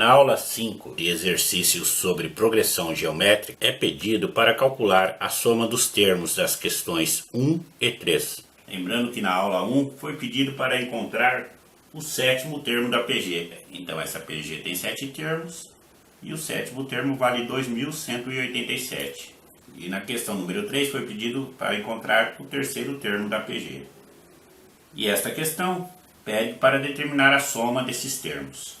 Na aula 5 de exercícios sobre progressão geométrica, é pedido para calcular a soma dos termos das questões 1 e 3. Lembrando que na aula 1 foi pedido para encontrar o sétimo termo da PG. Então essa PG tem 7 termos e o sétimo termo vale 2.187. E na questão número 3 foi pedido para encontrar o terceiro termo da PG. E esta questão pede para determinar a soma desses termos.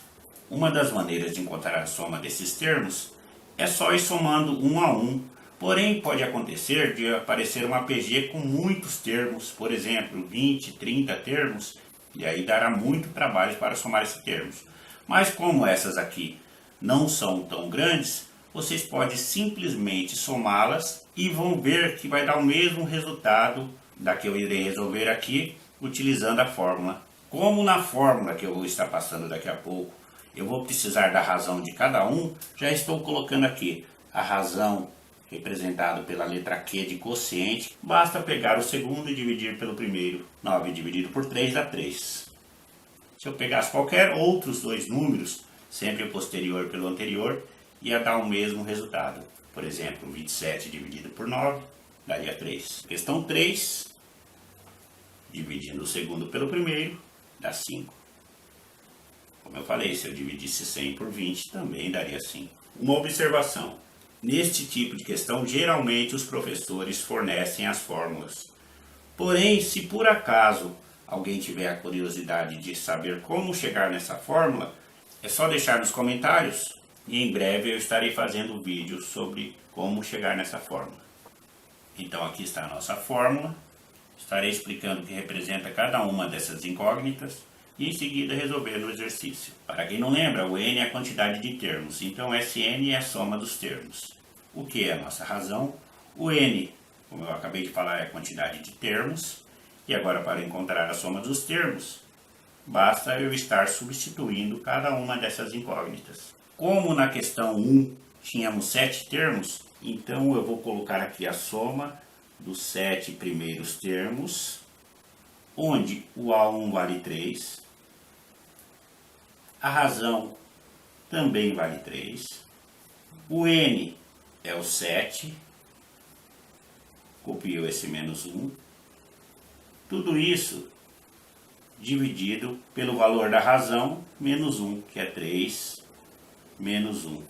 Uma das maneiras de encontrar a soma desses termos é só ir somando um a um, porém pode acontecer de aparecer uma PG com muitos termos, por exemplo, 20, 30 termos, e aí dará muito trabalho para somar esses termos. Mas como essas aqui não são tão grandes, vocês podem simplesmente somá-las e vão ver que vai dar o mesmo resultado da que eu irei resolver aqui, utilizando a fórmula. Como na fórmula que eu vou estar passando daqui a pouco, eu vou precisar da razão de cada um, já estou colocando aqui a razão representada pela letra Q de quociente. Basta pegar o segundo e dividir pelo primeiro. 9 dividido por 3 dá 3. Se eu pegasse qualquer outros dois números, sempre o posterior pelo anterior, ia dar o mesmo resultado. Por exemplo, 27 dividido por 9 daria 3. Questão 3, dividindo o segundo pelo primeiro, dá 5. Como eu falei, se eu dividisse 100 por 20, também daria 5. Uma observação. Neste tipo de questão, geralmente os professores fornecem as fórmulas. Porém, se por acaso alguém tiver a curiosidade de saber como chegar nessa fórmula, é só deixar nos comentários e em breve eu estarei fazendo vídeo sobre como chegar nessa fórmula. Então aqui está a nossa fórmula. Estarei explicando o que representa cada uma dessas incógnitas e em seguida resolver o exercício. Para quem não lembra, o n é a quantidade de termos, então Sn é a soma dos termos. O que é a nossa razão? O n, como eu acabei de falar, é a quantidade de termos. E agora, para encontrar a soma dos termos, basta eu estar substituindo cada uma dessas incógnitas. Como na questão 1 tínhamos 7 termos, então eu vou colocar aqui a soma dos 7 primeiros termos, onde o A1 vale 3, a razão também vale 3, o n é o 7, copio esse menos 1, tudo isso dividido pelo valor da razão menos 1, que é 3 menos 1.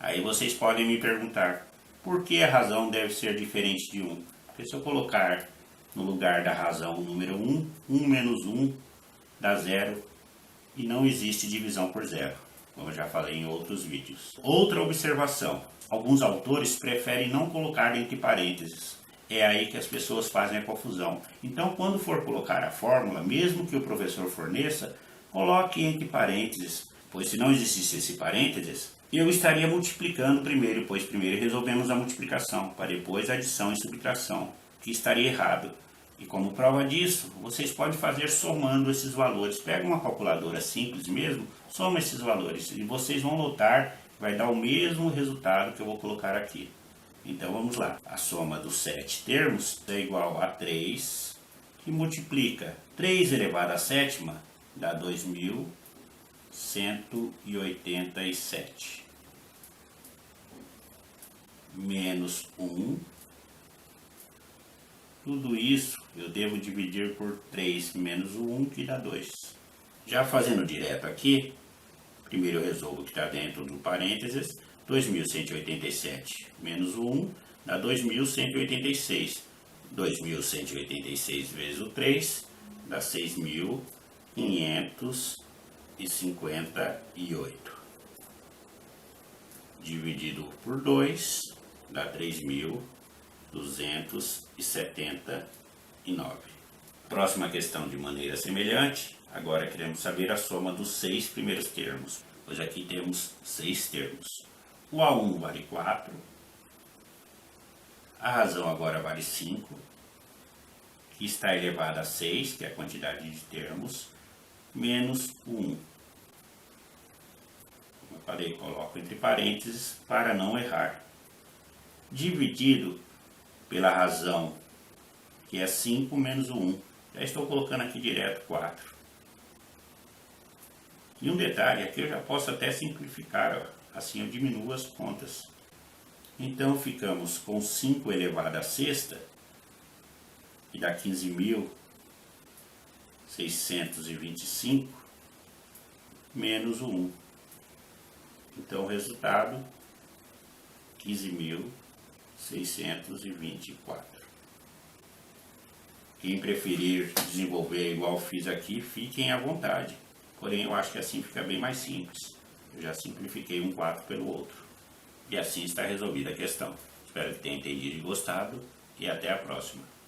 Aí vocês podem me perguntar, por que a razão deve ser diferente de 1? Porque se eu colocar no lugar da razão o número 1, 1 menos 1 dá 0 e não existe divisão por 0, como eu já falei em outros vídeos. Outra observação, alguns autores preferem não colocar entre parênteses. É aí que as pessoas fazem a confusão. Então, quando for colocar a fórmula, mesmo que o professor forneça, coloque entre parênteses, pois se não existisse esse parênteses, eu estaria multiplicando primeiro, pois primeiro resolvemos a multiplicação, para depois a adição e subtração, que estaria errado. E como prova disso, vocês podem fazer somando esses valores. Pega uma calculadora simples mesmo, soma esses valores e vocês vão notar que vai dar o mesmo resultado que eu vou colocar aqui. Então vamos lá. A soma dos 7 termos é igual a 3, que multiplica 3 elevado à sétima, dá 2.187. Menos 1. Tudo isso eu devo dividir por 3 menos o 1, que dá 2. Já fazendo direto aqui, primeiro eu resolvo o que está dentro do parênteses. 2.187 menos o 1 dá 2.186. 2.186 vezes o 3 dá 6.558. Dividido por 2 dá 3.279. Próxima questão de maneira semelhante. Agora queremos saber a soma dos 6 primeiros termos, pois aqui temos 6 termos. O A1 vale 4, a razão agora vale 5, que está elevada a 6, que é a quantidade de termos, menos 1. Como eu falei, coloco entre parênteses para não errar. Dividido pela razão, que é 5 menos o 1. Já estou colocando aqui direto 4. E um detalhe, aqui eu já posso até simplificar, ó. Assim eu diminuo as contas. Então ficamos com 5 elevado à sexta, que dá 15.625, menos o 1. Então o resultado, 15.624. Quem preferir desenvolver igual fiz aqui, fiquem à vontade. Porém, eu acho que assim fica bem mais simples. Eu já simplifiquei um 4 pelo outro. E assim está resolvida a questão. Espero que tenha entendido e gostado. E até a próxima.